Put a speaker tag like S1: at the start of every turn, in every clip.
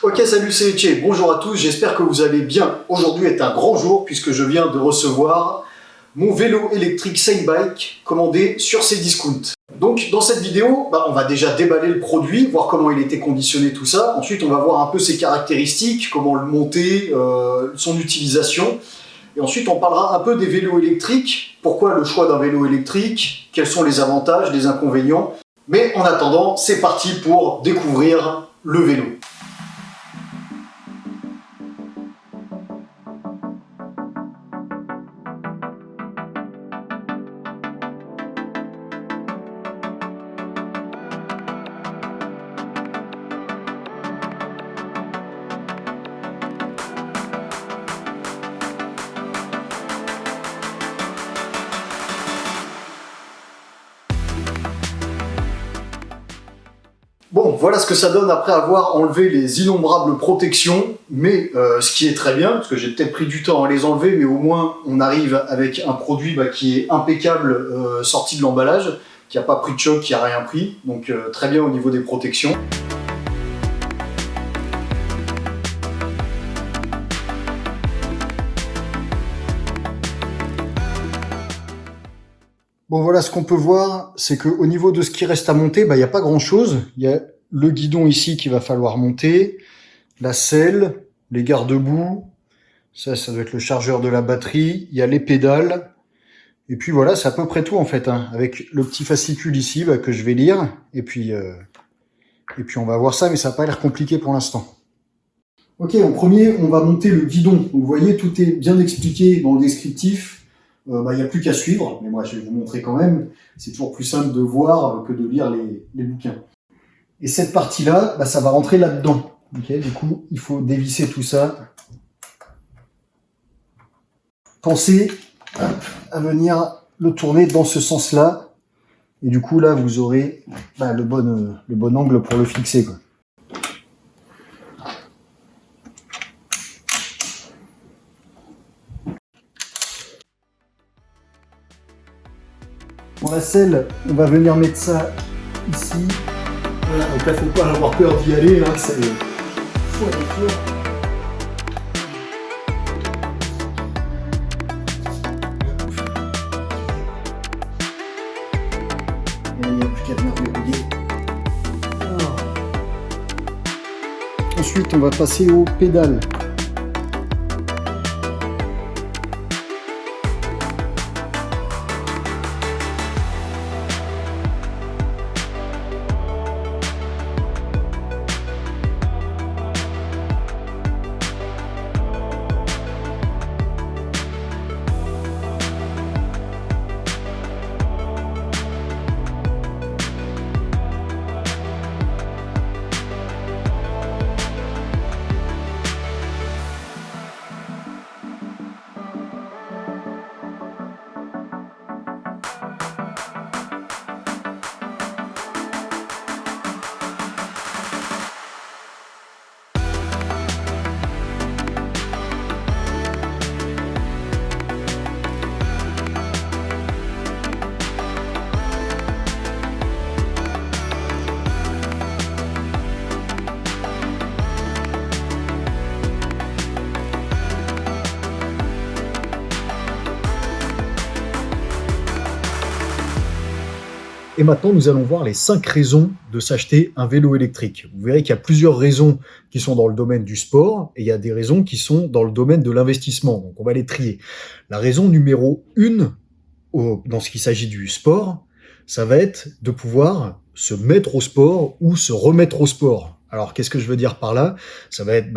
S1: Ok, salut, c'est Etche. Bonjour à tous, j'espère que vous allez bien. Aujourd'hui est un grand jour puisque je viens de recevoir mon vélo électrique Sanebike commandé sur Cdiscount. Donc dans cette vidéo, on va déjà déballer le produit, voir comment il était conditionné, tout ça. Ensuite, on va voir un peu ses caractéristiques, comment le monter, son utilisation. Et ensuite, on parlera un peu des vélos électriques. Pourquoi le choix d'un vélo électrique? Quels sont les avantages, les inconvénients? Mais en attendant, c'est parti pour découvrir le vélo. Bon, voilà ce que ça donne après avoir enlevé les innombrables protections, mais ce qui est très bien, parce que j'ai peut-être pris du temps à les enlever, mais au moins on arrive avec un produit qui est impeccable sorti de l'emballage, qui n'a pas pris de choc, qui n'a rien pris, donc très bien au niveau des protections. Bon, voilà ce qu'on peut voir, c'est qu'au niveau de ce qui reste à monter, il n'y a pas grand-chose. Il y a le guidon ici qu'il va falloir monter, la selle, les garde-boue, ça doit être le chargeur de la batterie, il y a les pédales, et puis voilà, c'est à peu près tout en fait, hein, avec le petit fascicule ici que je vais lire, et puis on va voir ça, mais ça n'a pas l'air compliqué pour l'instant. Ok, en premier, on va monter le guidon. Donc, vous voyez, tout est bien expliqué dans le descriptif. Il n'y a plus qu'à suivre, mais moi je vais vous montrer quand même. C'est toujours plus simple de voir que de lire les bouquins. Et cette partie-là, ça va rentrer là-dedans. Okay, du coup, il faut dévisser tout ça. Pensez à venir le tourner dans ce sens-là. Et du coup, là, vous aurez le bon angle pour le fixer, quoi. Pour la selle, on va venir mettre ça ici. Voilà, donc là, il ne faut pas avoir peur d'y aller, hein, c'est fou à fort. Et il n'y a plus qu'à venir verrouiller. Ensuite, on va passer aux pédales. Et maintenant, nous allons voir les 5 raisons de s'acheter un vélo électrique. Vous verrez qu'il y a plusieurs raisons qui sont dans le domaine du sport et il y a des raisons qui sont dans le domaine de l'investissement. Donc, on va les trier. La raison numéro 1, dans ce qui s'agit du sport, ça va être de pouvoir se mettre au sport ou se remettre au sport. Alors, qu'est-ce que je veux dire par là? Ça va être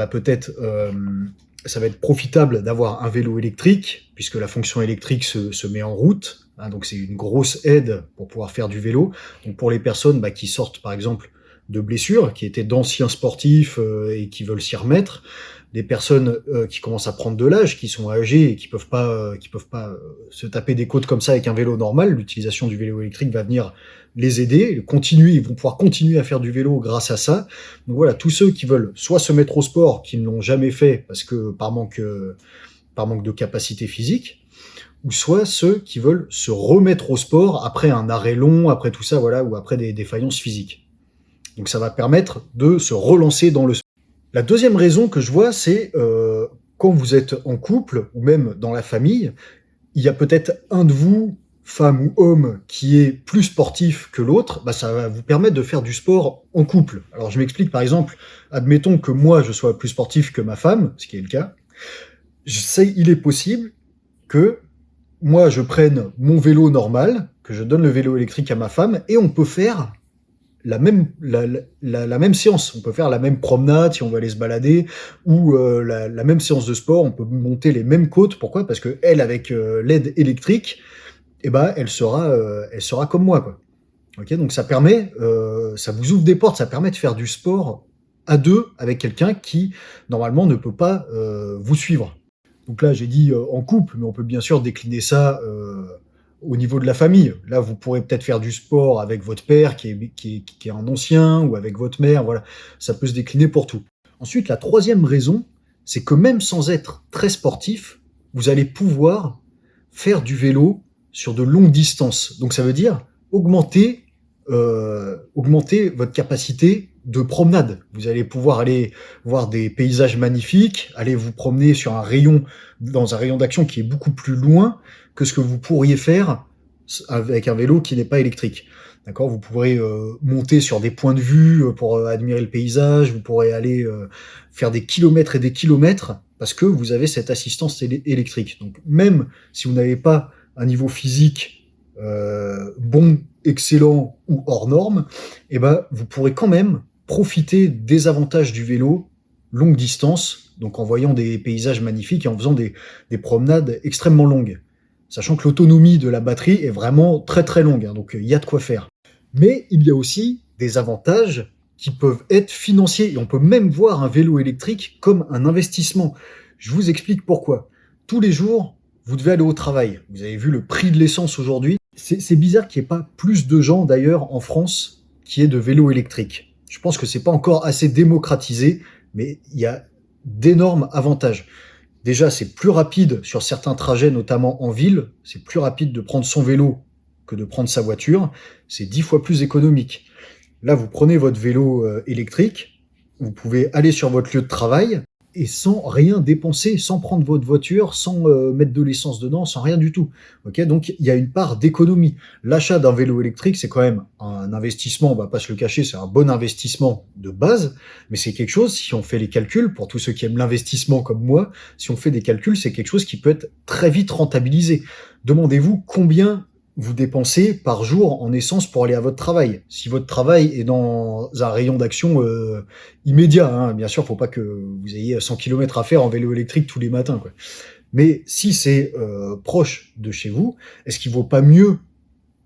S1: ça va être profitable d'avoir un vélo électrique, puisque la fonction électrique se met en route. Hein, donc c'est une grosse aide pour pouvoir faire du vélo. Donc pour les personnes qui sortent par exemple de blessures, qui étaient d'anciens sportifs et qui veulent s'y remettre, des personnes qui commencent à prendre de l'âge, qui sont âgées et qui peuvent pas se taper des côtes comme ça avec un vélo normal, l'utilisation du vélo électrique va venir les aider, ils vont pouvoir continuer à faire du vélo grâce à ça. Donc voilà, tous ceux qui veulent soit se mettre au sport, qui ne l'ont jamais fait parce que par manque de capacité physique, ou soit ceux qui veulent se remettre au sport après un arrêt long, après tout ça, voilà, ou après des défaillances physiques. Donc ça va permettre de se relancer dans le sport. La deuxième raison que je vois, c'est quand vous êtes en couple ou même dans la famille, il y a peut-être un de vous, femme ou homme, qui est plus sportif que l'autre, bah, ça va vous permettre de faire du sport en couple. Alors je m'explique, par exemple, admettons que moi je sois plus sportif que ma femme, ce qui est le cas, je sais, il est possible que moi je prenne mon vélo normal, que je donne le vélo électrique à ma femme, et on peut faire la même séance. On peut faire la même promenade si on veut aller se balader, ou la même séance de sport, on peut monter les mêmes côtes. Pourquoi? Parce que elle, avec l'aide électrique, eh ben, elle sera comme moi, quoi. Ok, donc ça permet, ça vous ouvre des portes, ça permet de faire du sport à deux avec quelqu'un qui normalement ne peut pas vous suivre. Donc là, j'ai dit en couple, mais on peut bien sûr décliner ça au niveau de la famille. Là, vous pourrez peut-être faire du sport avec votre père qui est un ancien ou avec votre mère. Voilà, ça peut se décliner pour tout. Ensuite, la troisième raison, c'est que même sans être très sportif, vous allez pouvoir faire du vélo sur de longues distances. Donc ça veut dire augmenter votre capacité de promenade. Vous allez pouvoir aller voir des paysages magnifiques, aller vous promener sur dans un rayon d'action qui est beaucoup plus loin que ce que vous pourriez faire avec un vélo qui n'est pas électrique. D'accord, vous pourrez monter sur des points de vue pour admirer le paysage, vous pourrez aller faire des kilomètres et des kilomètres parce que vous avez cette assistance électrique. Donc même si vous n'avez pas un niveau physique bon, excellent ou hors norme, eh ben, vous pourrez quand même profiter des avantages du vélo longue distance, donc en voyant des paysages magnifiques et en faisant des promenades extrêmement longues. Sachant que l'autonomie de la batterie est vraiment très très longue, hein, donc il y a de quoi faire. Mais il y a aussi des avantages qui peuvent être financiers, et on peut même voir un vélo électrique comme un investissement. Je vous explique pourquoi. Tous les jours, vous devez aller au travail. Vous avez vu le prix de l'essence aujourd'hui. C'est bizarre qu'il n'y ait pas plus de gens d'ailleurs en France qui aient de vélos électriques. Je pense que c'est pas encore assez démocratisé, mais il y a d'énormes avantages. Déjà, c'est plus rapide sur certains trajets, notamment en ville. C'est plus rapide de prendre son vélo que de prendre sa voiture. C'est 10 fois plus économique. Là, vous prenez votre vélo électrique, vous pouvez aller sur votre lieu de travail et sans rien dépenser, sans prendre votre voiture, sans mettre de l'essence dedans, sans rien du tout. Okay, donc il y a une part d'économie. L'achat d'un vélo électrique, c'est quand même un investissement, on va pas se le cacher, c'est un bon investissement de base, mais c'est quelque chose, si on fait les calculs, pour tous ceux qui aiment l'investissement comme moi, si on fait des calculs, c'est quelque chose qui peut être très vite rentabilisé. Demandez-vous combien vous dépensez par jour en essence pour aller à votre travail. Si votre travail est dans un rayon d'action immédiat, hein, bien sûr, faut pas que vous ayez 100 km à faire en vélo électrique tous les matins, quoi. Mais si c'est proche de chez vous, est-ce qu'il vaut pas mieux,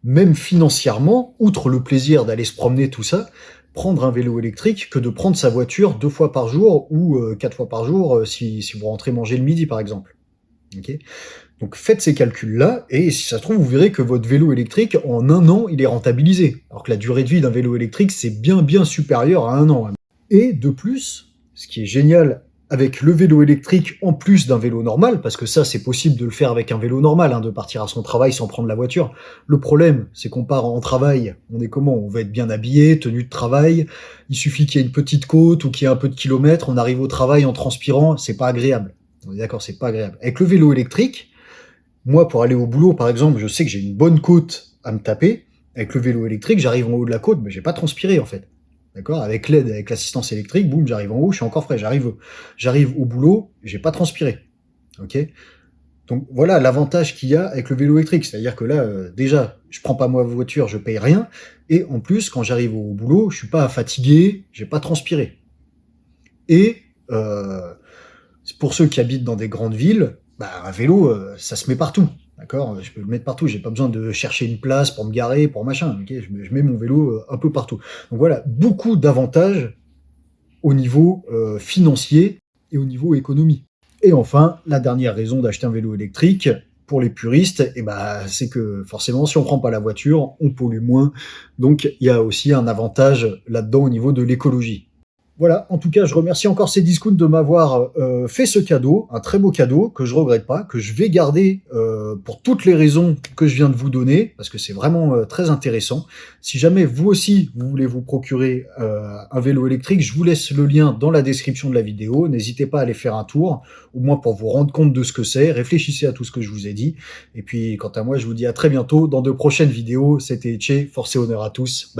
S1: même financièrement, outre le plaisir d'aller se promener, tout ça, prendre un vélo électrique que de prendre sa voiture 2 fois par jour ou 4 fois par jour si vous rentrez manger le midi, par exemple. Okay, donc faites ces calculs-là, et si ça se trouve, vous verrez que votre vélo électrique, en un an, il est rentabilisé. Alors que la durée de vie d'un vélo électrique, c'est bien bien supérieur à un an. Et de plus, ce qui est génial avec le vélo électrique, en plus d'un vélo normal, parce que ça, c'est possible de le faire avec un vélo normal, hein, de partir à son travail sans prendre la voiture. Le problème, c'est qu'on part en travail, on est comment? On va être bien habillé, tenue de travail, il suffit qu'il y ait une petite côte ou qu'il y ait un peu de kilomètres, on arrive au travail en transpirant, c'est pas agréable. On est d'accord, c'est pas agréable. Avec le vélo électrique, moi, pour aller au boulot, par exemple, je sais que j'ai une bonne côte à me taper. Avec le vélo électrique, j'arrive en haut de la côte, mais j'ai pas transpiré, en fait. D'accord? Avec l'aide, avec l'assistance électrique, boum, j'arrive en haut, je suis encore frais. J'arrive au boulot, j'ai pas transpiré. Ok? Donc voilà l'avantage qu'il y a avec le vélo électrique. C'est-à-dire que là, déjà, je prends pas ma voiture, je paye rien. Et en plus, quand j'arrive au boulot, je suis pas fatigué, j'ai pas transpiré. Et pour ceux qui habitent dans des grandes villes, bah, un vélo, ça se met partout. D'accord? Je peux le mettre partout. J'ai pas besoin de chercher une place pour me garer, pour machin. Okay, je mets mon vélo un peu partout. Donc voilà, beaucoup d'avantages au niveau financier et au niveau économie. Et enfin, la dernière raison d'acheter un vélo électrique, pour les puristes, eh ben, c'est que forcément, si on prend pas la voiture, on pollue moins. Donc il y a aussi un avantage là-dedans au niveau de l'écologie. Voilà, en tout cas, je remercie encore Cdiscount de m'avoir fait ce cadeau, un très beau cadeau que je regrette pas, que je vais garder pour toutes les raisons que je viens de vous donner, parce que c'est vraiment très intéressant. Si jamais vous aussi, vous voulez vous procurer un vélo électrique, je vous laisse le lien dans la description de la vidéo. N'hésitez pas à aller faire un tour, au moins pour vous rendre compte de ce que c'est. Réfléchissez à tout ce que je vous ai dit. Et puis, quant à moi, je vous dis à très bientôt dans de prochaines vidéos. C'était Etche, force et honneur à tous. Bye.